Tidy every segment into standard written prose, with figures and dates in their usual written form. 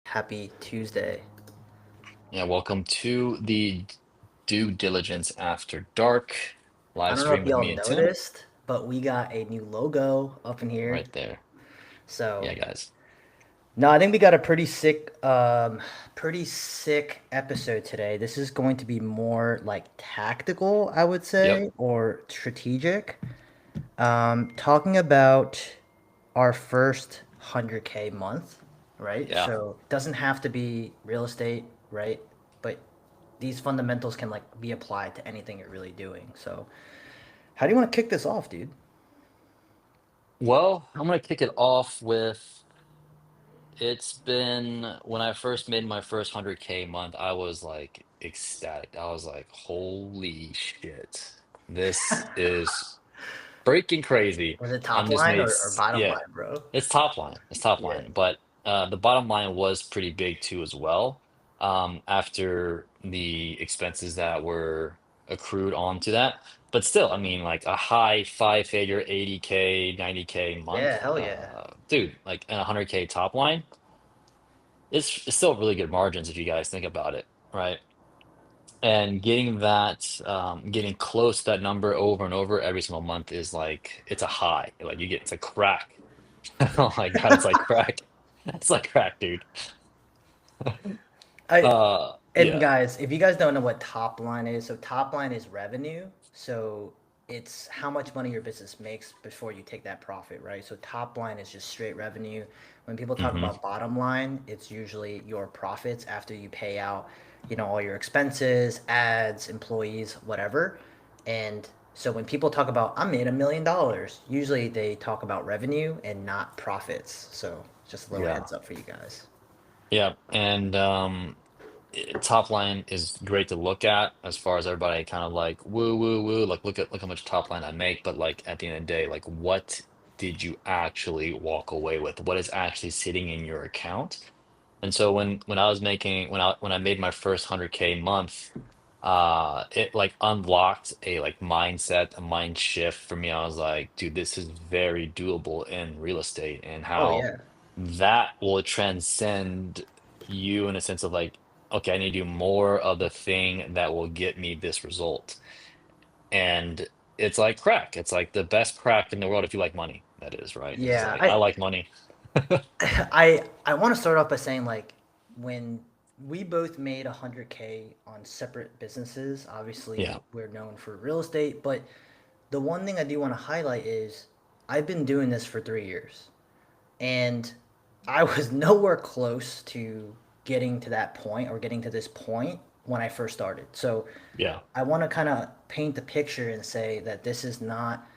Happy Tuesday. Yeah, welcome to the Due Diligence After Dark I live don't know if stream with y'all me and Tim noticed, but we got a new logo up in here. right there. So, Yeah, guys. no, I think we got a pretty sick episode today. This is going to be more like tactical, I would Yep. say, or strategic. Talking about our first 100K month, right? Yeah. So, it doesn't have to be real estate, right? But these fundamentals can like be applied to anything you're really doing. So, how do you want to kick this off, dude? Well, I'm gonna kick it off with it's been when I first made my first 100K month, I was like ecstatic. I was like, holy shit. This is freaking crazy. Was it top I'm just line made or bottom yeah. line, bro? It's top line. It's top Yeah. line. But the bottom line was pretty big too as well. After the expenses that were accrued onto that. But still, I mean, like a high five-figure 80K, 90K Yeah, month, hell yeah. dude, like a 100K top line, it's still really good margins if you guys think about it, right? And getting that, getting close to that number over and over every single month is like it's a high. Like you get it's a crack. Oh my God, it's like crack. It's like crack, dude. I and Yeah. guys, if you guys don't know what top line is, so top line is revenue. So it's how much money your business makes before you take that profit, right? So top line is just straight revenue. When people talk Hmm. about bottom line, it's usually your profits after you pay out, all your expenses, ads, employees, whatever. And so when people talk about I made $1 million, usually they talk about revenue and not profits. So just a little Yeah. heads up for you guys. Yeah. And top line is great to look at as far as everybody kind of like woo woo woo, like look how much top line I make, but like at the end of the day, like what did you actually walk away with? What is actually sitting in your account? And so when I was making when I made my first 100K month, it like unlocked a like mindset, a mind shift for me. I was like, dude, this is very doable in real estate, and Oh how yeah. that will transcend you in a sense of like, okay, I need to do more of the thing that will get me this result. And it's like crack. It's like the best crack in the world if you like money, that is, right? It's Yeah, like I I like money. I want to start off by saying like when we both made 100K on separate businesses, Yeah. obviously we're known for real estate, but the one thing I do want to highlight is I've been doing this for 3 years and I was nowhere close to getting to that point or getting to this point when I first started. So Yeah. I want to kind of paint the picture and say that this is not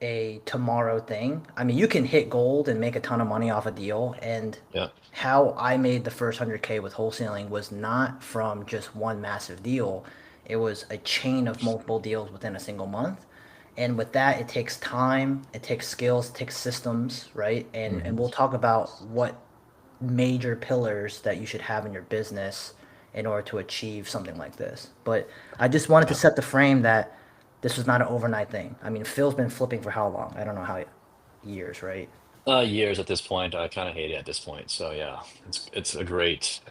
a tomorrow thing. I mean, you can hit gold and make a ton of money off a deal. And Yeah. how I made the first 100K with wholesaling was not from just one massive deal, it was a chain of multiple deals within a single month. And with that, it takes time, it takes skills, it takes systems, right? And Hmm. we'll talk about what major pillars that you should have in your business in order to achieve something like this. But I just wanted to Yeah. set the frame that this was not an overnight thing. I mean, Phil's been flipping for how long? I don't know how years, right? Years at this point. I kind of hate it at this point. So yeah, it's a great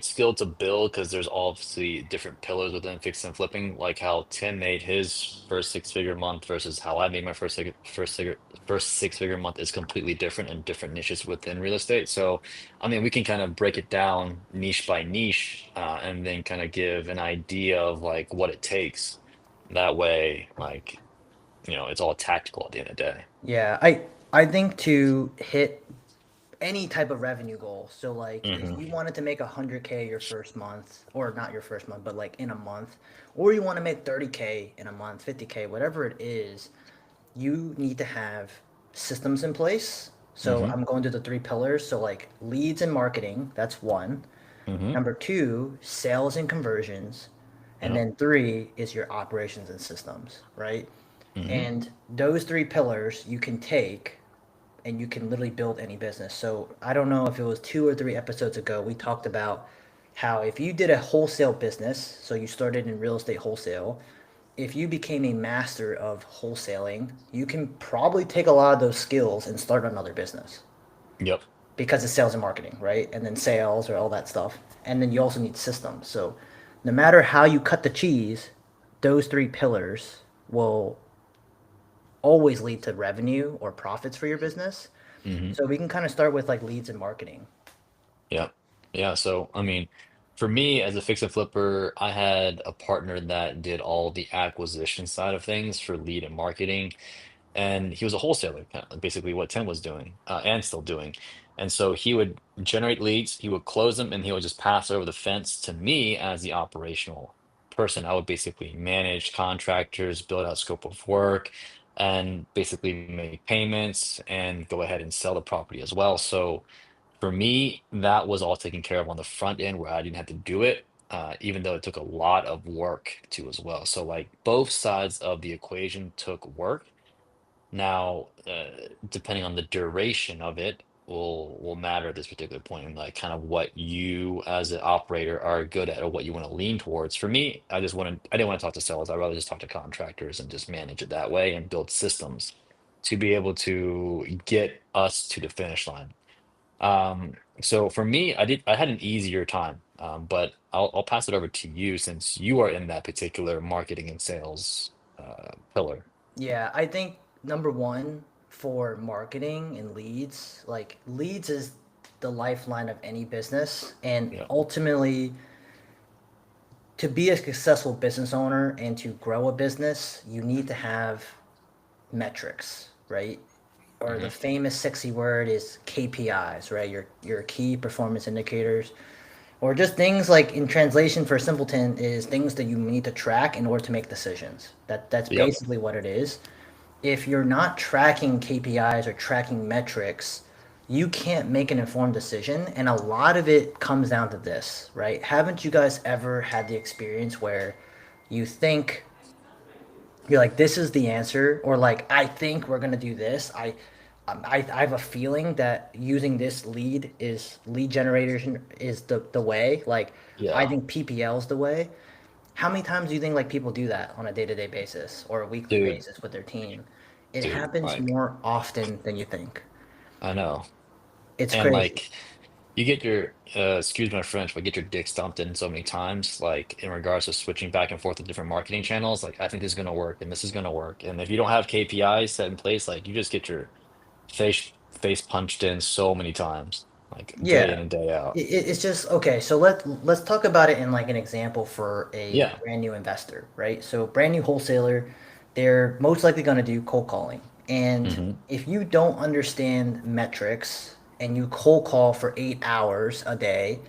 skill to build because there's obviously different pillars within fix and flipping, like how Tim made his first six-figure month versus how I made my first six-figure month is completely different and different niches within real estate. So I mean, we can kind of break it down niche by niche, and then kind of give an idea of like what it takes. That way, like, it's all tactical at the end of the day. Yeah, I think to hit any type of revenue goal. So like if Hmm. you wanted to make 100K your first month, or not your first month, but like in a month, or you want to make 30K in a month, 50K, whatever it is, you need to have systems in place. So Hmm. I'm going to the three pillars. So like leads and marketing, that's one. Hmm. Number two, sales and conversions. And Yeah. then three is your operations and systems, right? Hmm. And those three pillars you can take and you can literally build any business. So I don't know if it was 2 or 3 episodes ago, we talked about how if you did a wholesale business, so you started in real estate wholesale, if you became a master of wholesaling, you can probably take a lot of those skills and start another business. Yep. because it's sales and marketing, right? And then sales or all that stuff. And then you also need systems. So no matter how you cut the cheese, those three pillars will always lead to revenue or profits for your business. Hmm. So we can kind of start with like leads and marketing. Yeah. Yeah. So, I mean, for me as a fix and flipper, I had a partner that did all the acquisition side of things for lead and marketing. And he was a wholesaler, basically what Tim was doing, and still doing. And so he would generate leads, he would close them, and he would just pass over the fence to me as the operational person. I would basically manage contractors, build out scope of work, and basically make payments and go ahead and sell the property as well. So for me, that was all taken care of on the front end where I didn't have to do it, even though it took a lot of work too as well. So like both sides of the equation took work. Now, depending on the duration of it will matter at this particular point, and like kind of what you as an operator are good at or what you want to lean towards. For me, I didn't want to talk to sellers. I'd rather just talk to contractors and just manage it that way and build systems to be able to get us to the finish line. So for me, I had an easier time, but I'll pass it over to you since you are in that particular marketing and sales pillar. Yeah, I think number one for marketing and leads, like leads is the lifeline of any business. And Yeah. ultimately, to be a successful business owner and to grow a business, you need to have metrics, right? Or the Hmm. famous sexy word is KPIs, right? Your key performance indicators, or just things like in translation for simpleton is things that you need to track in order to make decisions. That's Yep. basically what it is. If you're not tracking KPIs or tracking metrics, you can't make an informed decision. And a lot of it comes down to this, right? Haven't you guys ever had the experience where you think you're like, this is the answer, or like, I think we're gonna do this. I have a feeling that using this lead generation is the way. Like, I Yeah. think PPL is the way. How many times do you think like people do that on a day-to-day basis or a weekly Dude, basis with their team? It dude, happens like more often than you think. I know. It's And crazy. like you get your excuse my French, but get your dick stomped in so many times, like in regards to switching back and forth to different marketing channels. Like I think this is gonna work and this is gonna work. And if you don't have KPIs set in place, like you just get your face punched in so many times, like day in Yeah. and day out. It's just okay. So let's talk about it in like an example for a Yeah. brand new investor, right? So brand new wholesaler, they're most likely going to do cold calling. And Hmm. if you don't understand metrics and you cold call for 8 hours a day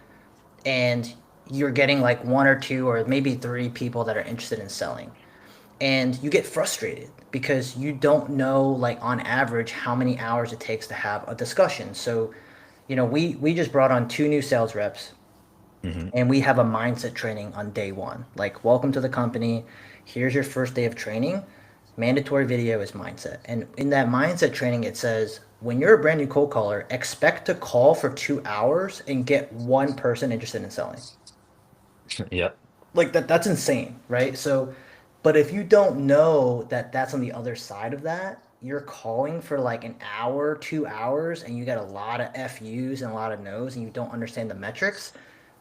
and you're getting like one or two or maybe three people that are interested in selling, and you get frustrated because you don't know like on average how many hours it takes to have a discussion. So we just brought on two new sales reps Hmm. and we have a mindset training on day one. Like, welcome to the company. Here's your first day of training. Mandatory video is mindset. And in that mindset training, it says when you're a brand new cold caller, expect to call for 2 hours and get one person interested in selling. Yep. Like that's insane, right? So, but if you don't know that that's on the other side of that, you're calling for like an hour, 2 hours, and you get a lot of FUs and a lot of no's, and you don't understand the metrics,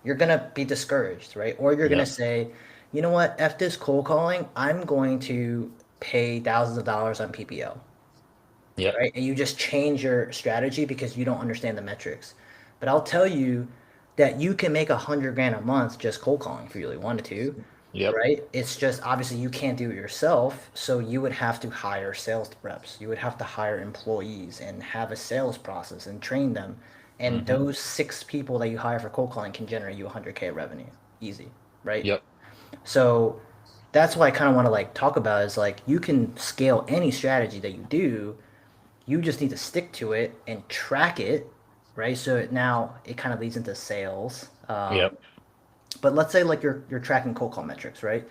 you're gonna be discouraged, right? Or you're gonna Yep. say, you know what, F this cold calling, I'm going to pay thousands of dollars on PPO, Yep. right? And you just change your strategy because you don't understand the metrics. But I'll tell you that you can make 100 grand a month just cold calling if you really wanted to, Yep. right? It's just obviously you can't do it yourself, so you would have to hire sales reps. You would have to hire employees and have a sales process and train them. And Hmm. those six people that you hire for cold calling can generate you 100K revenue, easy, right? Yep. So that's why I kind of want to like talk about is like you can scale any strategy that you do, you just need to stick to it and track it, right? So now it kind of leads into sales. Yep. But let's say like you're tracking cold call metrics, right?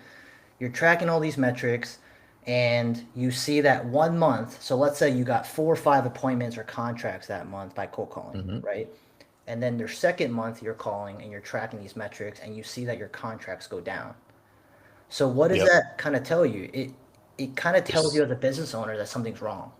You're tracking all these metrics, and you see that 1 month. So let's say you got 4 or 5 appointments or contracts that month by cold calling, Hmm. right? And then your second month you're calling and you're tracking these metrics, and you see that your contracts go down. So what does Yep. that kind of tell you? It kind of tells you There's as a business owner that something's wrong.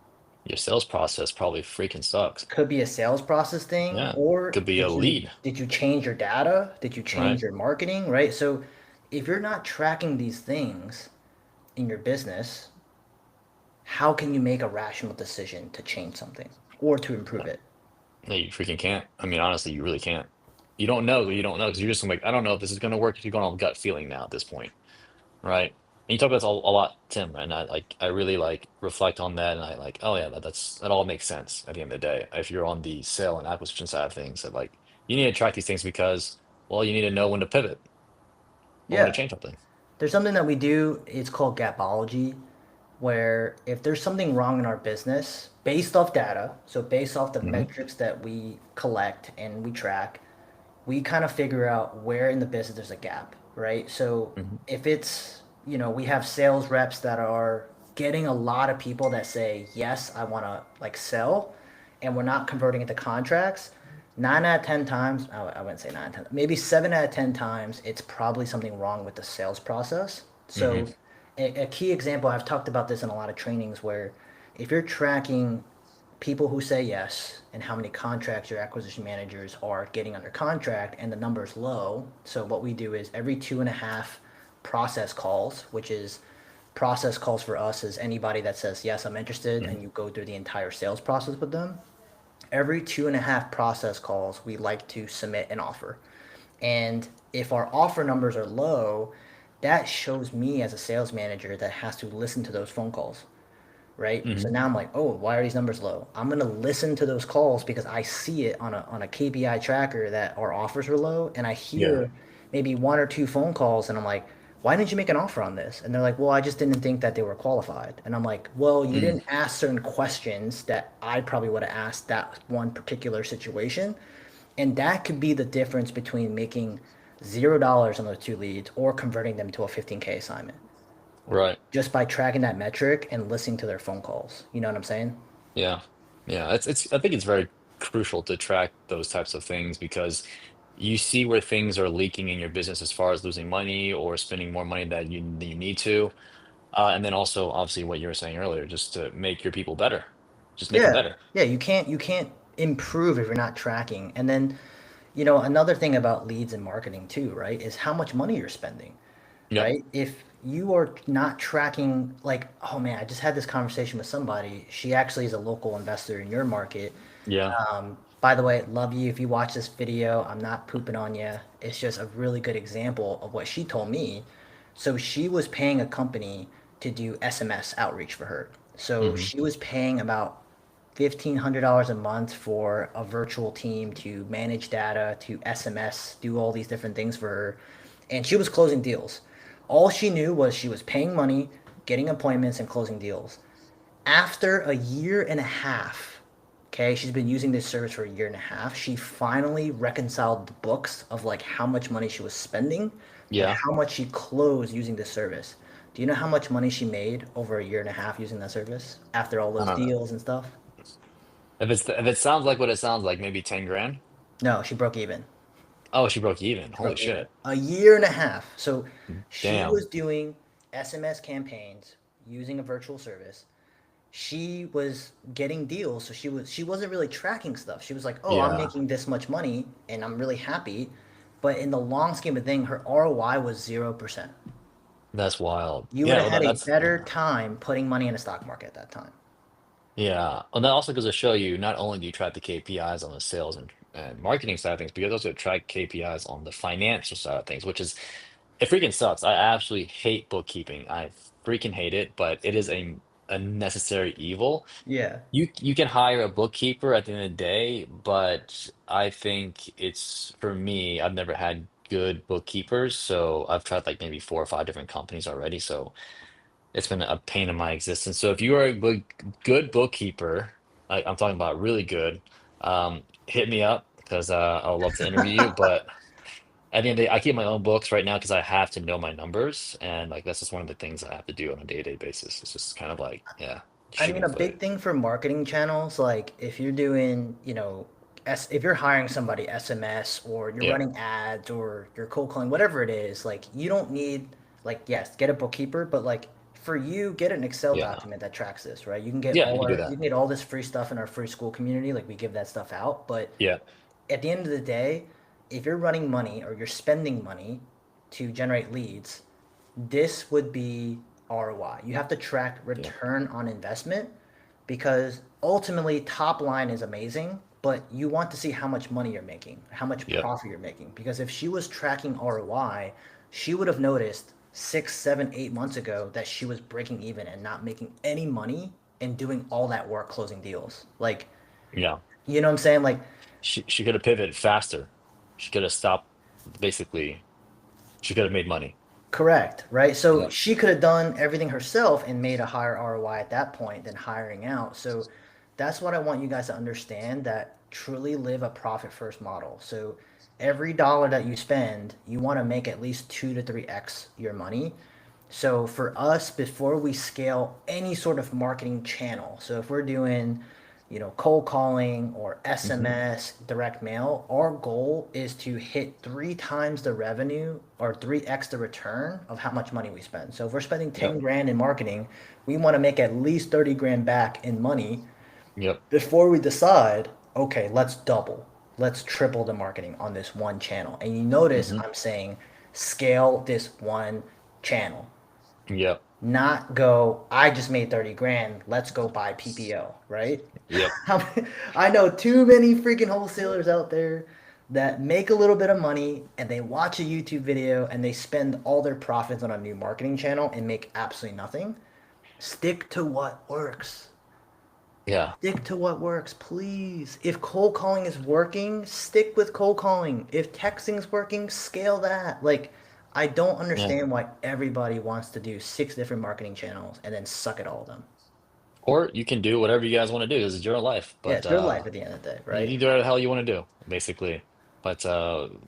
Your sales process probably freaking sucks. Could be a sales process thing, Yeah. or Could be a lead, did you change your data? Did you change right? your marketing, right? So if you're not tracking these things in your business, how can you make a rational decision to change something or to improve it? No, you freaking can't. I mean, honestly, you really can't. You don't know, you don't know because you're just like, I don't know if this is going to work. You're going on gut feeling now at this point, right? And you talk about this a lot, Tim, and I really like reflect on that, and I like, oh yeah, that all makes sense at the end of the day. If you're on the sale and acquisition side of things, that like you need to track these things because, well, you need to know when to pivot or when to Yeah. change something. There's something that we do, it's called Gapology, where if there's something wrong in our business based off data, so based off the Hmm. metrics that we collect and we track, we kind of figure out where in the business there's a gap, right? So Hmm. if it's, we have sales reps that are getting a lot of people that say, yes, I want to like sell, and we're not converting into contracts, 9 out of 10 times, I wouldn't say 9 out of 10, maybe 7 out of 10 times, it's probably something wrong with the sales process. Hmm. So a key example, I've talked about this in a lot of trainings where if you're tracking people who say yes and how many contracts your acquisition managers are getting under contract and the number is low. So what we do is every 2.5 process calls, which is process calls for us is anybody that says yes, I'm interested, Hmm. and you go through the entire sales process with them. Every 2.5 process calls, we like to submit an offer. And if our offer numbers are low, that shows me as a sales manager that has to listen to those phone calls, right? So Hmm. now I'm like, oh, why are these numbers low? I'm gonna listen to those calls because I see it on a KPI tracker that our offers are low, and I Yeah. hear maybe one or two phone calls, and I'm like, why didn't you make an offer on this? And they're like, well, I just didn't think that they were qualified. And I'm like, well, you Mm. didn't ask certain questions that I probably would have asked that one particular situation, and that could be the difference between making $0 on those two leads or converting them to a 15K assignment Right. just by tracking that metric and listening to their phone calls. You know what I'm saying? Yeah. Yeah. I think it's very crucial to track those types of things because you see where things are leaking in your business as far as losing money or spending more money than you need to. And then also, obviously, what you were saying earlier, just to make your people better, just make them Yeah. better. Yeah, you can't improve if you're not tracking. And then, another thing about leads and marketing too, right, is how much money you're spending, Yep. right? If you are not tracking, like, oh man, I just had this conversation with somebody. She actually is a local investor in your market. Yeah. By the way, love you if you watch this video. I'm not pooping on you. It's just a really good example of what she told me. So she was paying a company to do SMS outreach for her. So Hmm. she was paying about $1,500 a month for a virtual team to manage data, to SMS, do all these different things for her. And she was closing deals. All she knew was she was paying money, getting appointments, and closing deals. After a year and a half, okay, she's been using this service for a year and a half. She finally reconciled the books of like how much money she was spending and Yeah. how much she closed using this service. Do you know how much money she made over a year and a half using that service after all I those don't know. deals and stuff? If it sounds like what it sounds like, maybe 10 grand. No, she broke even. Oh, she broke even. She Holy broke even. shit. A year and a half. So she Damn. was doing SMS campaigns using a virtual service. She was getting deals, so she wasn't really tracking stuff. She was like, "Oh, I'm Yeah. making this much money and I'm really happy." But in the long scheme of thing, her ROI was 0%. That's wild. You would Yeah. have Well, had a that's, better yeah. time putting money in the stock market at that time. Yeah, and that also goes to show you not only do you track the KPIs on the sales and marketing side of things, but you also track KPIs on the financial side of things, which is it freaking sucks. I absolutely hate bookkeeping. I freaking hate it, but it is a necessary evil. Yeah. You can hire a bookkeeper at the end of the day, but I think it's for me, I've never had good bookkeepers, so I've tried like maybe 4 or 5 different companies already. So it's been a pain in my existence. So if you are a good bookkeeper, I'm talking about really good, hit me up because I would love to interview you. But at the end of the day, I keep my own books right now because I have to know my numbers, and like that's just one of the things I have to do on a day-to-day basis. It's just kind of like, yeah, I mean, chicken a play. big thing for marketing channels, like if you're doing, if you're hiring somebody SMS or you're Yeah. running ads or you're cold calling, whatever it is, like you don't need, like, yes, get a bookkeeper, but like for you, get an Excel Yeah. document that tracks this, right? You can get Yeah, all you can do you that. can get all this free stuff in our free school community. Like we give that stuff out, but Yeah. at the end of the day, if you're running money or you're spending money to generate leads, this would be ROI. You have to track Yeah. return on investment because ultimately top line is amazing, but you want to see how much money you're making, how much Yep. profit you're making. Because if she was tracking ROI, she would have noticed 6, 7, 8 months ago that she was breaking even and not making any money and doing all that work closing deals. Like, Yeah. you know what I'm saying? Like, She could have pivoted faster. She could have stopped basically. She could have made money. correct, right? So Yeah. she could have done everything herself and made a higher ROI at that point than hiring out. So that's what I want you guys to understand that truly live a profit first model. So every dollar that you spend, you want to make at least 2 to 3x your money. So for us, before we scale any sort of marketing channel, so if we're doing, cold calling or Hmm. SMS, direct mail, our goal is to hit 3 times the revenue or 3x the return of how much money we spend. So if we're spending 10 Yep. grand in marketing, we want to make at least 30 grand back in money Yep. before we decide, okay, let's double, let's triple the marketing on this one channel. And you notice Hmm. I'm saying scale this one channel, Yep. not go, I just made 30 grand, let's go buy PPO, right? Yep. I know too many freaking wholesalers out there that make a little bit of money and they watch a YouTube video and they spend all their profits on a new marketing channel and make absolutely nothing. Stick to what works. Yeah. Stick to what works, please. If cold calling is working, stick with cold calling. If texting is working, scale that. Like, I don't Yeah. understand why everybody wants to do 6 different marketing channels and then suck at all of them. Or you can do whatever you guys want to do. This is your life. Yeah, But it's your life at the end of the day, you right? do whatever the hell you want to do, basically. But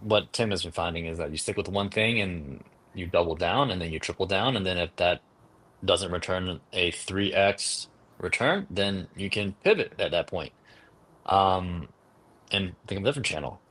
what Tim has been finding is that you stick with one thing and you double down and then you triple down. And then if that doesn't return a 3x return, then you can pivot at that point. Um, and think of a different channel.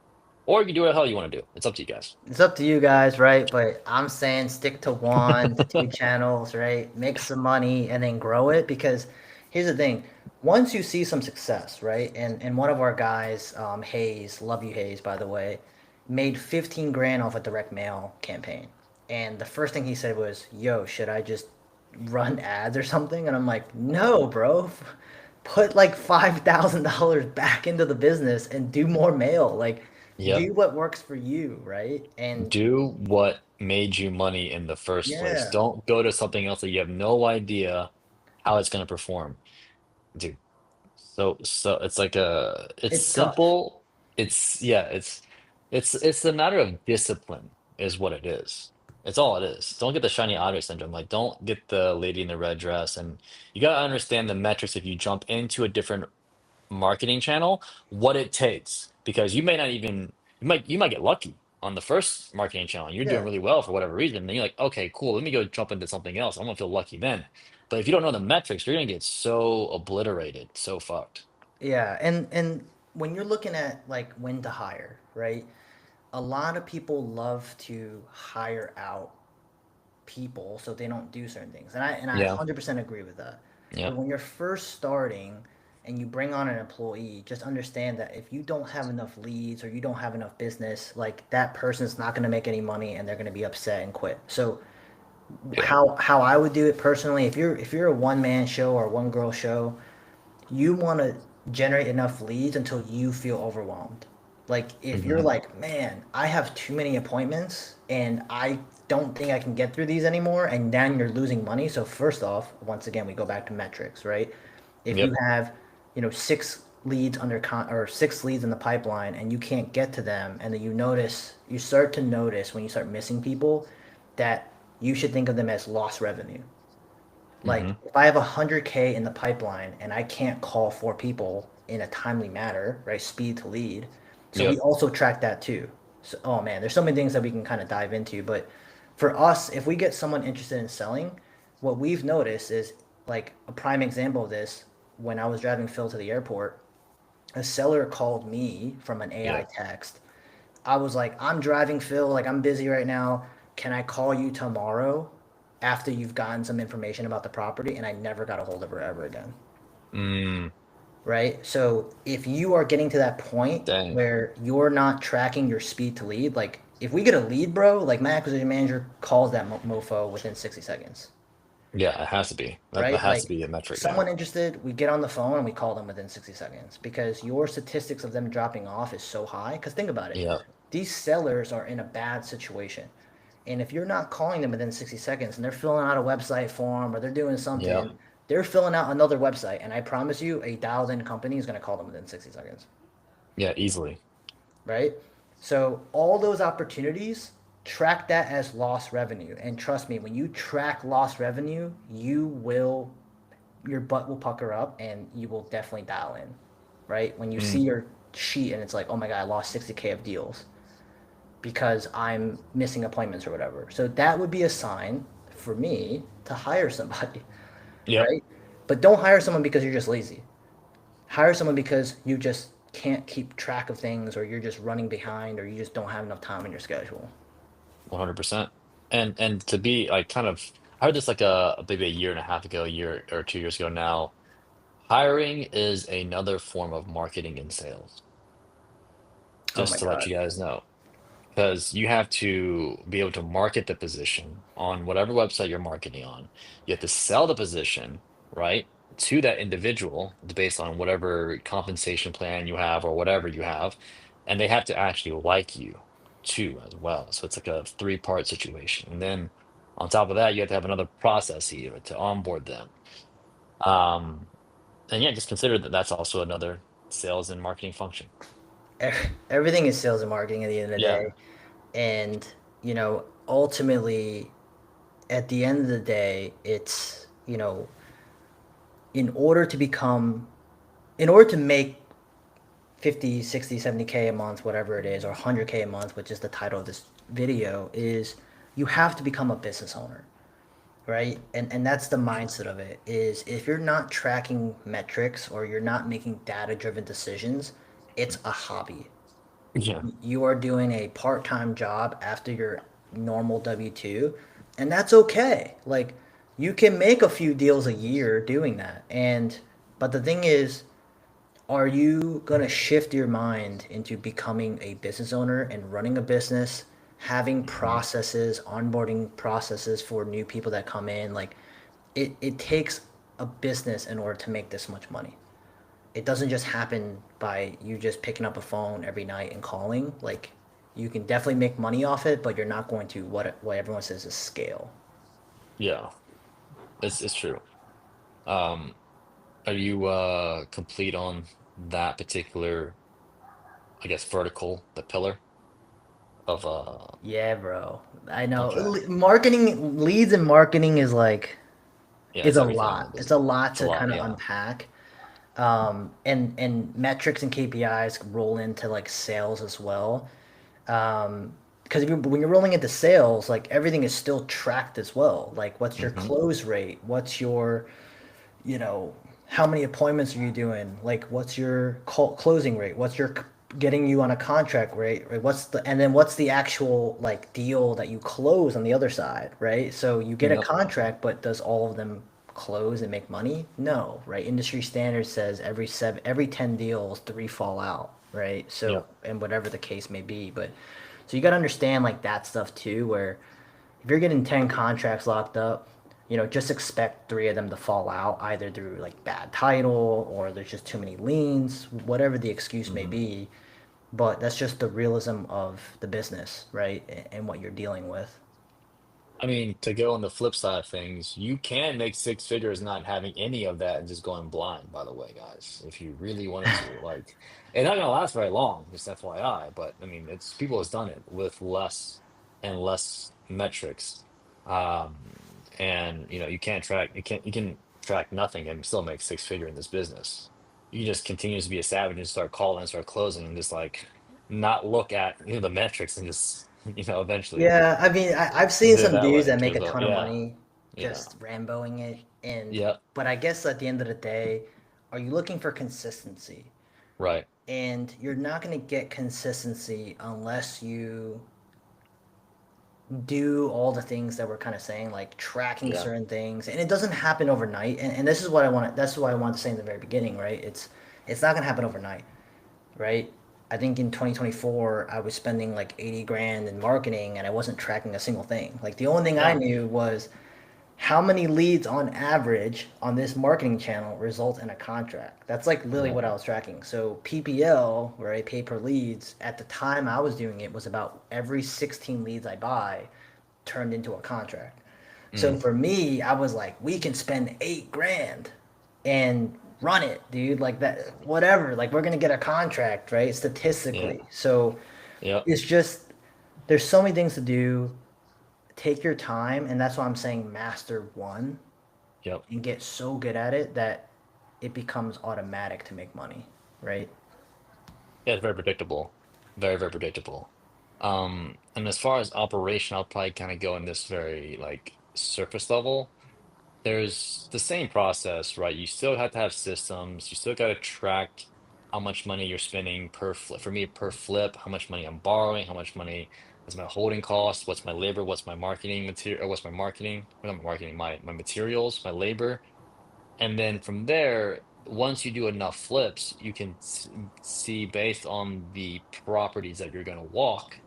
Or you can do whatever the hell you want to do. It's up to you guys. It's up to you guys, right? But I'm saying stick to 1 to 2 channels, right? Make some money and then grow it because here's the thing. Once you see some success, right? And one of our guys, Hayes, love you Hayes, by the way, made 15 grand off a direct mail campaign. And the first thing he said was, "Yo, should I just run ads or something?" And I'm like, "No, bro. Put like $5,000 back into the business and do more mail. Like Yep. do what works for you, right?" And Do what made you money in the first place. yeah, Don't go to something else that you have no idea how it's going to perform. Dude, so it's like it's it's tough. simple. Yeah, it's a matter of discipline is what it is. It's all it is. Don't get the shiny object syndrome. Like don't get the lady in the red dress. And you gotta understand the metrics if you jump into a different marketing channel, what it takes. Because you may not even you might get lucky on the first marketing channel. You're doing Yeah. really well for whatever reason. Then you're like, okay, cool, let me go jump into something else. I'm gonna feel lucky then. But if you don't know the metrics, you're gonna get so obliterated, so fucked. Yeah, and when you're looking at like when to hire, right? A lot of people love to hire out people so they don't do certain things. And I Yeah. 100% agree with that. Yeah. But when you're first starting and you bring on an employee, just understand that if you don't have enough leads or you don't have enough business, like that person's not going to make any money and they're going to be upset and quit. So Yeah. how I would do it personally, if you're a one man show or one girl show, you want to generate enough leads until you feel overwhelmed. Like if you're Hmm. like, man, I have too many appointments and I don't think I can get through these anymore, and then you're losing money. So first off, once again, we go back to metrics, right? If you Yep. have, 6 leads or 6 leads in the pipeline and you can't get to them, and then you start to notice when you start missing people that you should think of them as lost revenue. Like Hmm. if I have 100K in the pipeline and I can't call 4 people in a timely manner, right? Speed to lead. So we Yep. also track that too. So, oh man, there's so many things that we can kind of dive into. But for us, if we get someone interested in selling, what we've noticed is like a prime example of this. When I was driving Phil to the airport, a seller called me from an AI Yeah. text. I was like, I'm driving Phil, like I'm busy right now. Can I call you tomorrow? after you've gotten some information about the property, and I never got a hold of her ever again. Mm, Right? So if you are getting to that point dang. where you're not tracking your speed to lead, like if we get a lead, bro, like my acquisition manager calls that mofo within 60 seconds. Yeah, it has to be. That Right? has to Like be a metric. Yeah. someone interested, we get on the phone and we call them within 60 seconds because your statistics of them dropping off is so high. Because think about it, Yeah. these sellers are in a bad situation. And if you're not calling them within 60 seconds and they're filling out a website form or they're doing Yeah. something, they're filling out another website. And I promise you, a dialed in company is going to call them within 60 seconds. Yeah. Easily. Right? So all those opportunities, track that as lost revenue. And trust me, when you track lost revenue, your butt will pucker up and you will definitely dial in. Right? When you see Mm, your sheet and it's like, oh my God, I lost 60K of deals because I'm missing appointments or whatever. So that would be a sign for me to hire somebody, yep. right? But don't hire someone because you're just lazy. Hire someone because you just can't keep track of things or you're just running behind or you just don't have enough time in your schedule. 100%. And to be like kind of, I heard this like maybe a year and a half ago, a year or 2 years ago now. Hiring is another form of marketing and sales. Oh my Just to let God. you guys know. Because you have to be able to market the position on whatever website you're marketing on. You have to sell the position, right, to that individual based on whatever compensation plan you have or whatever you have. And they have to actually like you too, as well. So it's like a three-part situation. And then on top of that, you have to have another process here to onboard them. Um, and yeah, just consider that that's also another sales and marketing function. Everything is sales and marketing at the end of the Yeah. day. And, ultimately, at the end of the day, it's, in order to become, in order to make 50, 60, 70K a month, whatever it is, or 100K a month, which is the title of this video, is you have to become a business owner, right? And that's the mindset of it is if you're not tracking metrics or you're not making data driven decisions, it's a hobby. Yeah. You are doing a part-time job after your normal W-2, and that's okay. Like you can make a few deals a year doing that. And but the thing is, are you going to shift your mind into becoming a business owner and running a business, having Mhm. processes, onboarding processes for new people that come in? Like it takes a business in order to make this much money. It doesn't just happen by you just picking up a phone every night and calling. Like you can definitely make money off it, but you're not going to what everyone says is scale. Yeah. It's true. Um, are you complete on that particular, I guess, vertical, the pillar of Yeah, bro. I know. okay. Marketing leads and marketing is like Yeah, is it's a everything in the lot. It's a business. lot It's a to lot, kind of yeah. unpack. And metrics and KPIs roll into like sales as well. Because when you're rolling into sales, like everything is still tracked as well. Like what's your Hmm. close rate? What's your, you know, how many appointments are you doing? Like what's your closing rate? What's your getting you on a contract rate? Right? And then what's the actual like deal that you close on the other side, right? So you get a Yep. contract, but does all of them close and make money? No, right? Industry standard says every 10 deals, 3 fall out, right? So Yep. and whatever the case may be, but so you got to understand like that stuff too, where if you're getting 10 contracts locked up, just expect 3 of them to fall out either through like bad title or there's just too many liens, whatever the excuse may Hmm. be. But that's just the realism of the business, right? And what you're dealing with. I mean, to go on the flip side of things, you can make six figures not having any of that and just going blind, by the way, guys, if you really wanted to. Like, it's not gonna last very long, just FYI, but I mean, it's people has done it with less and less metrics. Um, and you can track nothing and still make six figure in this business. You can just continue to be a savage and start calling and start closing and just like not look at the metrics and just eventually Yeah, I mean, I've seen consider it some that dudes way that make because a ton of yeah, money yeah, just Ramboing it, yeah, but I guess at the end of the day, are you looking for consistency? right. And you're not going to get consistency unless you do all the things that we're kind of saying, like tracking Yeah. certain things, and it doesn't happen overnight. And this is what I want. That's why I wanted to say in the very beginning, right? It's not gonna happen overnight, right? I think in 2024, I was spending like 80 grand in marketing, and I wasn't tracking a single thing. Like the only thing I Yeah. knew was how many leads on average on this marketing channel result in a contract. That's like literally Yeah. what I was tracking. So PPL, where I pay per leads, at the time I was doing it was about every 16 leads I buy turned into a contract. So Mm. for me, I was like, we can spend 8 grand and run it, dude. Like that, whatever. Like we're gonna get a contract, right? Yeah. Statistically. So Yep. it's just there's so many things to do. Take your time, and that's why I'm saying master one Yep. and get so good at it that it becomes automatic to make money, right? Yeah, it's very predictable. Very, very predictable. And as far as operation, I'll probably kind of go in this very like surface level. There's the same process, right? You still have to have systems. You still got to track how much money you're spending per flip. For me, per flip, how much money I'm borrowing, how much money is my holding cost, what's my labor, what's my marketing material, or what's my marketing, what not my marketing, my materials, my labor. And then from there, once you do enough flips, you can see based on the properties that you're going to walk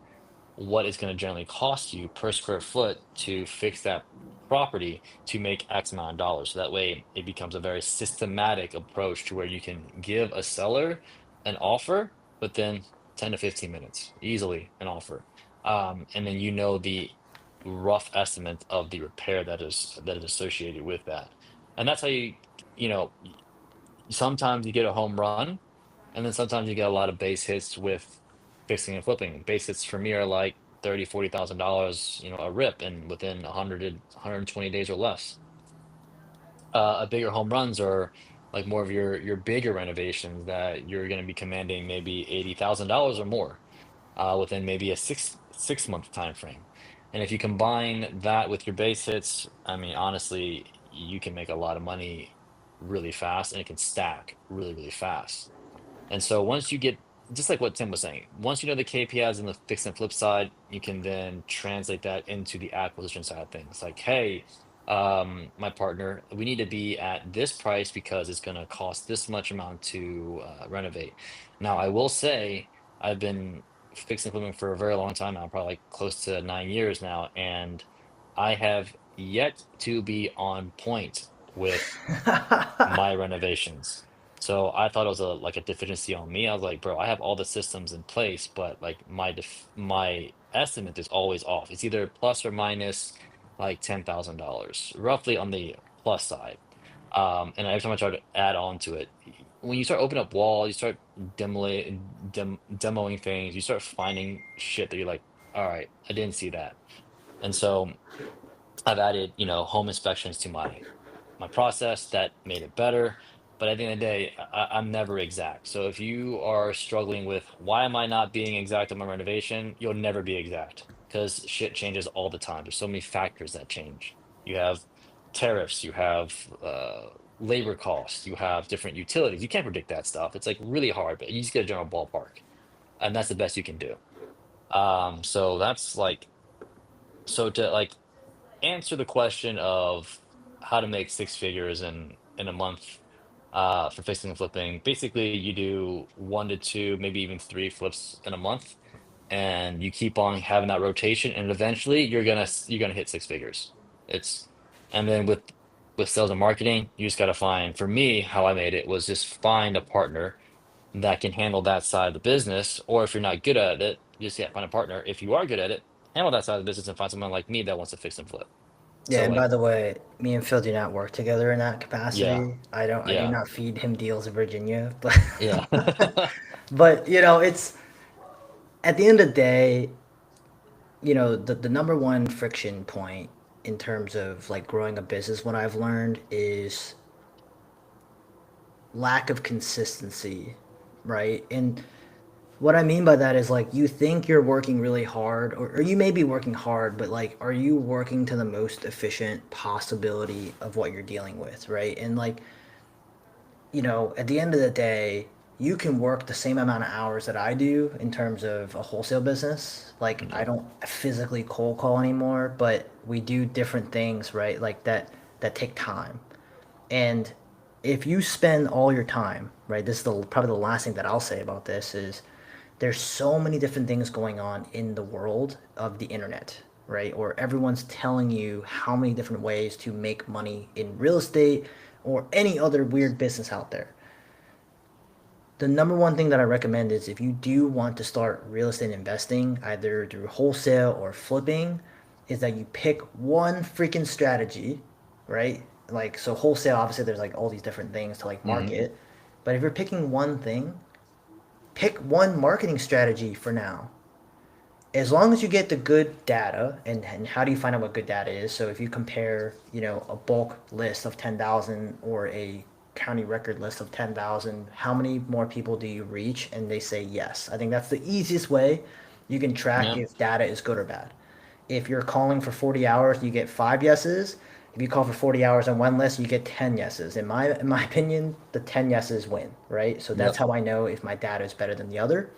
what it's going to generally cost you per square foot to fix that property to make X amount of dollars. So that way it becomes a very systematic approach to where you can give a seller an offer within 10 to 15 minutes, easily an offer. And then you know the rough estimate of the repair that is associated with that. And that's how you know, sometimes you get a home run and then sometimes you get a lot of base hits with fixing and flipping. Base hits for me are like 30, $40,000, a rip and within 120 days or less. A bigger home runs are like more of your bigger renovations that you're going to be commanding maybe $80,000 or more within maybe a six month time frame. And if you combine that with your base hits, I mean, honestly, you can make a lot of money really fast and it can stack really, really fast. And so once you get, just like what Tim was saying, once you know the KPIs and the fix and flip side, you can then translate that into the acquisition side of things. Like, hey, my partner, we need to be at this price because it's going to cost this much amount to renovate. Now, I will say I've been fixing and flipping for a very long time now, probably like close to 9 years now, and I have yet to be on point with my renovations. So I thought it was a deficiency on me. I was like, bro, I have all the systems in place, but like my estimate is always off. It's either plus or minus like $10,000, roughly on the plus side. And every time I try to add on to it, when you start opening up walls, you start demoing things, you start finding shit that you're like, all right, I didn't see that. And so I've added, home inspections to my process that made it better. But at the end of the day, I'm never exact. So if you are struggling with why am I not being exact on my renovation, you'll never be exact because shit changes all the time. There's so many factors that change. You have tariffs, you have labor costs, you have different utilities. You can't predict that stuff. It's like really hard, but you just get a general ballpark, and that's the best you can do. So that's like so to like answer the question of how to make six figures in a month for fixing and flipping. Basically, you do 1 to 2, maybe even 3 flips in a month, and you keep on having that rotation, and eventually you're gonna hit six figures. It's and then with sales and marketing, you just gotta find. For me, how I made it was just find a partner that can handle that side of the business, or if you're not good at it, just find a partner. If you are good at it, handle that side of the business and find someone like me that wants to fix and flip. Yeah, So and like, by the way, me and Phil do not work together in that yeah, capacity. I do yeah, not feed him deals in Virginia, but yeah, but it's at the end of the day, the number one friction point in terms of like growing a business, what I've learned is lack of consistency, right? And what I mean by that is like you think you're working really hard, or you may be working hard, but like, are you working to the most efficient possibility of what you're dealing with, right? And like, at the end of the day, you can work the same amount of hours that I do in terms of a wholesale business. Like I Yeah. don't physically cold call anymore, but we do different things, right? Like that take time. And if you spend all your time, right, this is probably the last thing that I'll say about this is there's so many different things going on in the world of the internet, right? Or everyone's telling you how many different ways to make money in real estate or any other weird business out there. The number one thing that I recommend is if you do want to start real estate investing, either through wholesale or flipping, is that you pick one freaking strategy, right? Like, so wholesale, obviously, there's like all these different things to like Hmm. market. But if you're picking one thing, pick one marketing strategy for now. As long as you get the good data, and how do you find out what good data is? So if you compare, a bulk list of 10,000 or a county record list of 10,000, how many more people do you reach? And they say yes. I think that's the easiest way you can track Yeah. if data is good or bad. If you're calling for 40 hours, you get 5 yeses. If you call for 40 hours on one list, you get 10 yeses. In my opinion, the 10 yeses win, right? So that's Yep. how I know if my data is better than the other.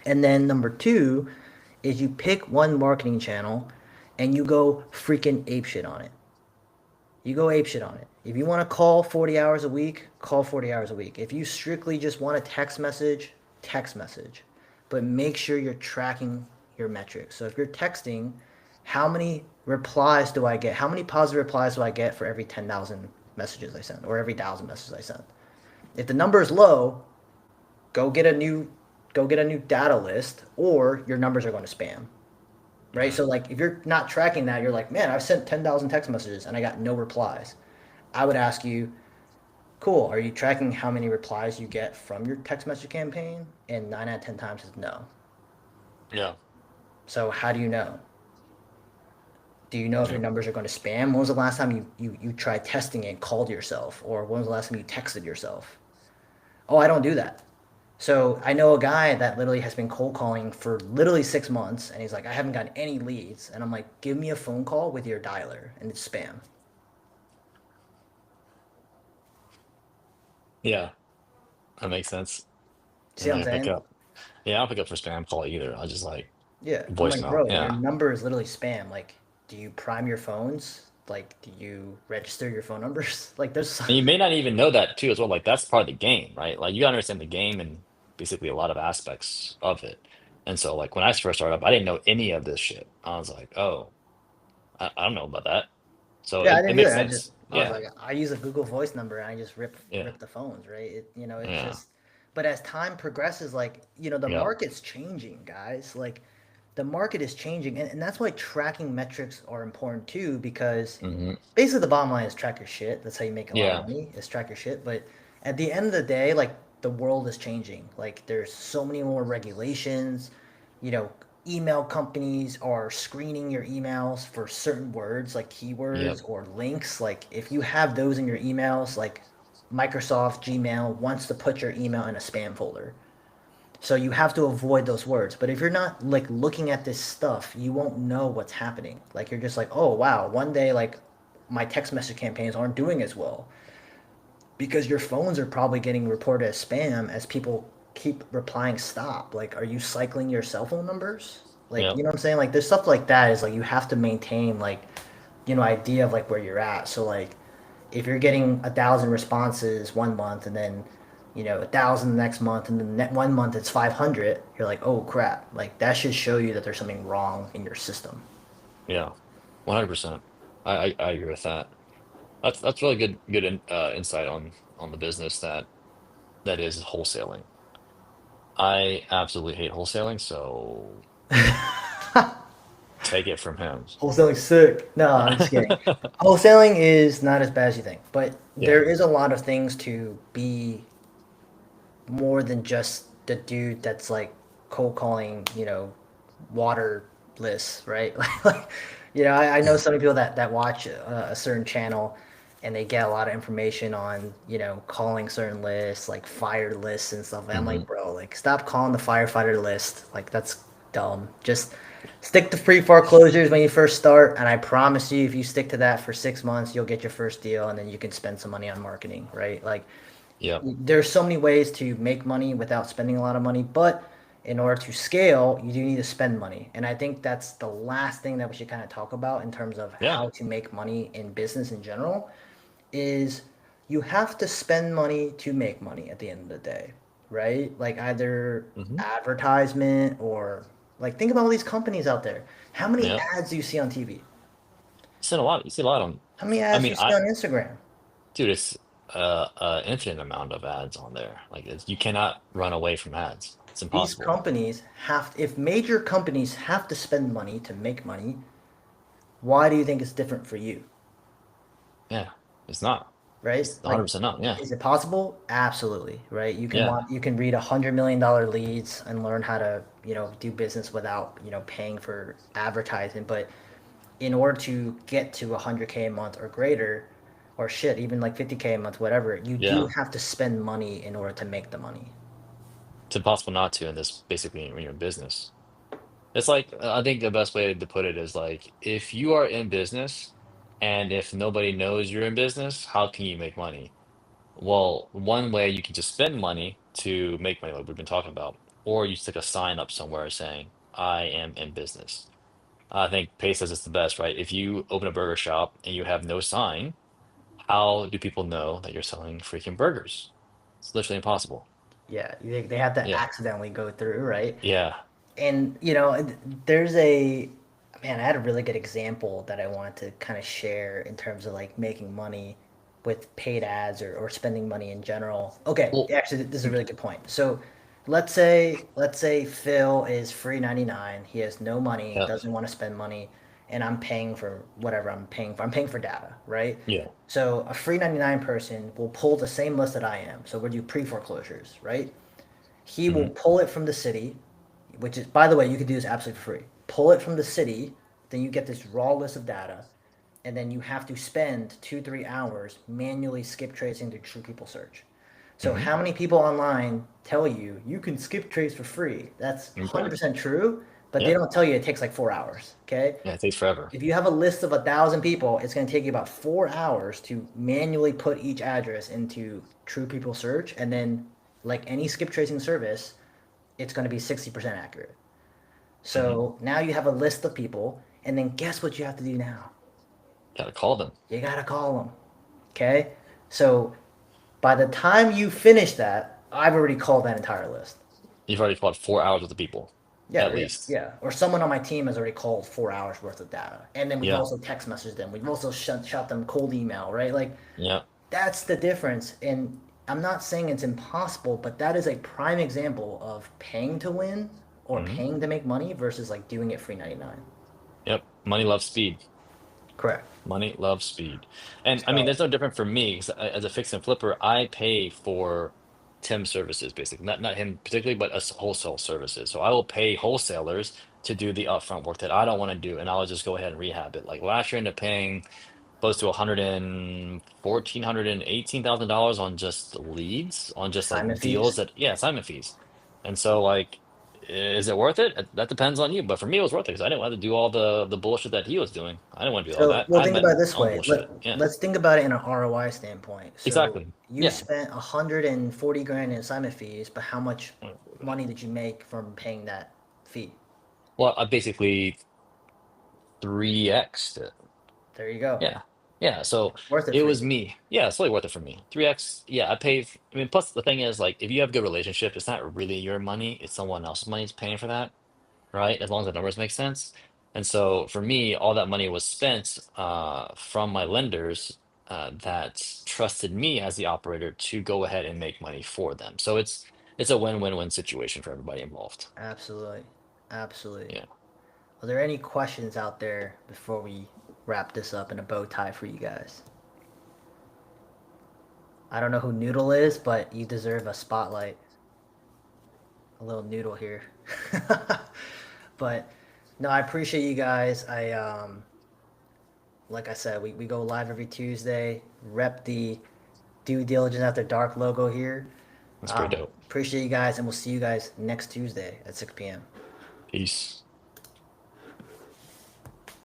And then number two is you pick one marketing channel and you go freaking apeshit on it. You go apeshit on it. If you want to call 40 hours a week, call 40 hours a week. If you strictly just want a text message, text message. But make sure you're tracking your metrics. So if you're texting, how many replies do I get? How many positive replies do I get for every 10,000 messages I send or every 1,000 messages I send? If the number is low, go get a new go get a new data list or your numbers are going to spam, right? Yeah. So like if you're not tracking that, you're like, man, I've sent 10,000 text messages and I got no replies. I would ask you, cool, are you tracking how many replies you get from your text message campaign? And 9 out of 10 times is no. Yeah. So how do you know? Do you know if your Yeah. numbers are going to spam? When was the last time you tried testing it, called yourself? Or when was the last time you texted yourself? Oh, I don't do that. So I know a guy that literally has been cold calling for literally 6 months, and he's like, I haven't gotten any leads. And I'm like, give me a phone call with your dialer, and it's spam. Yeah. That makes sense. See I'm what not I'm gonna pick saying? up. Yeah, I don't pick up for spam call either. I just like Yeah. I'm like, voicemail. bro, your Yeah. number is literally spam. Like, do you prime your phones? Like, do you register your phone numbers? Like, there's And you may not even know that too as well. Like that's part of the game, right? Like you gotta understand the game and basically a lot of aspects of it. And so like when I first started up, I didn't know any of this shit. I was like, oh, I don't know about that. So Yeah, I it didn't makes either. sense. I was Yeah. like, I use a Google Voice number and I just Yeah. rip the phones, right? It's Yeah. just. But as time progresses, like the Yeah. market's changing, guys. Like, the market is changing, and that's why tracking metrics are important too. Because Hmm. basically, the bottom line is track your shit. That's how you make a lot of Yeah. money. Is track your shit. But at the end of the day, like the world is changing. Like there's so many more regulations. You know, email companies are screening your emails for certain words like Yep. keywords or links. Like if you have those in your emails, like Microsoft Gmail wants to put your email in a spam folder. So you have to avoid those words. But if you're not like looking at this stuff, you won't know what's happening. Like you're just like, "Oh, wow, one day like my text message campaigns aren't doing as well." Because your phones are probably getting reported as spam as people keep replying stop. Like, are you cycling your cell phone numbers? Like, Yep. you know what I'm saying? Like, there's stuff like that is like you have to maintain like, idea of like where you're at. So like, if you're getting 1,000 responses one month and then 1,000 the next month and then one month it's 500, you're like, oh crap! Like that should show you that there's something wrong in your system. Yeah. 100%. I agree with that. That's really insight on the business that is wholesaling. I absolutely hate wholesaling, so take it from him. Wholesaling sick. No, I'm just kidding. Wholesaling is not as bad as you think, but there Yeah. is a lot of things to be more than just the dude that's like cold calling, waterless, right? Like, I know some people that watch a certain channel and they get a lot of information on, calling certain lists, like fire lists and stuff. And I'm Hmm. like, bro, like, stop calling the firefighter list. Like, that's dumb. Just stick to free foreclosures when you first start. And I promise you, if you stick to that for 6 months, you'll get your first deal and then you can spend some money on marketing, right? Like, Yep. There's so many ways to make money without spending a lot of money, but in order to scale, you do need to spend money. And I think that's the last thing that we should kind of talk about in terms of Yeah. how to make money in business in general is you have to spend money to make money at the end of the day, right? Like either Hmm. advertisement or like think about all these companies out there. How many Yep. ads do you see on TV? You see a lot. You see a lot on. How many I ads do mean, you see on Instagram? dude, it's infinite amount of ads on there. Like you cannot run away from ads. It's These impossible. companies have, if major companies have to spend money to make money, why do you think it's different for you? Yeah, it's not. Right? It's Like, 100% not. Yeah, is it possible? Absolutely, right? yeah, You can read $100 million leads and learn how to, do business without, paying for advertising. But in order to get to 100K a month or greater, or shit, even like 50K a month, whatever, you do yeah. have to spend money in order to make the money. It's impossible not to in this basically when you're in business. It's like I think the best way to put it is like if you are in business and if nobody knows you're in business, how can you make money? Well, one way you can just spend money to make money, like we've been talking about, or you stick a sign up somewhere saying, I am in business. I think Pace says it's the best, right? If you open a burger shop and you have no sign, how do people know that you're selling freaking burgers? It's literally impossible. Yeah, they have to Yeah. accidentally go through, right? Yeah. And there's a man, I had a really good example that I wanted to kind of share in terms of like making money with paid ads or spending money in general. Okay, Well, actually this is a you, really good point. So let's say Phil is free 99. He has no money, yeah. doesn't want to spend money, and I'm paying for whatever I'm paying for data, right? Yeah. So a free 99 person will pull the same list that I am. So we're do pre-foreclosures, right? He will Hmm. pull it from the city, which is, by the way, you can do this absolutely for free. Pull it from the city, then you get this raw list of data, and then you have to spend 2 3 hours manually skip tracing through True People Search. So Hmm. how many people online tell you you can skip trace for free? That's You can. 100% true, but they Yeah. don't tell you it takes like 4 hours. Okay, Yeah. It takes forever. if you have a list of 1,000 people, it's going to take you about 4 hours to manually put each address into True People Search, and then like any skip tracing service, it's going to be 60% accurate. Hmm. So now you have a list of people, and then guess what you have to do now? Gotta call them. You got to call them. Okay? So by the time you finish that, I've already called that entire list. You've already called 4 hours with the people, Yeah, at yeah, least. yeah. Or someone on my team has already called 4 hours worth of data. And then we've Yeah. also text messaged them. We've also shot them cold email, right? Like, Yeah. that's the difference. And I'm not saying it's impossible, but that is a prime example of paying to win or Hmm. paying to make money versus like doing it free 99. Yep. Money loves speed. Correct. Money loves speed. And I mean, So there's no different for me 'cause as a fix and flipper, I pay for Tim's services, basically. Not him particularly, but us wholesale services. So I will pay wholesalers to do the upfront work that I don't want to do, and I'll just go ahead and rehab it. Like last year, I ended up paying close to 114, $118,000 on just leads, on just assignment like deals fees. that, yeah, assignment fees. And so like, is it worth it? That depends on you. But for me, it was worth it because I didn't want to do all the bullshit that he was doing. I didn't want to do all So, that. well, I think meant about it this my own way. bullshit. Yeah, Let's think about it in an ROI standpoint. So, exactly. you Yeah. spent 140 grand in assignment fees, but how much money did you make from paying that fee? Well, I basically 3x it. There you go. Yeah. Yeah. So Worth it it for was you. me. Yeah, it's really worth it for me. 3x. Yeah, I paid. I mean, plus the thing is, like, if you have a good relationship, it's not really your money, it's someone else's money that's paying for that, right? As long as the numbers make sense. And so for me, all that money was spent from my lenders that trusted me as the operator to go ahead and make money for them. So it's a win-win-win situation for everybody involved. Absolutely. Absolutely. Yeah. Are there any questions out there before we wrap this up in a bow tie for you guys? I don't know who Noodle is, but you deserve a spotlight. A little noodle here. But no, I appreciate you guys. Like I said, we go live every Tuesday. Rep the Due Diligence After Dark logo here. That's pretty dope. Appreciate you guys, and we'll see you guys next Tuesday at 6 p.m. Peace.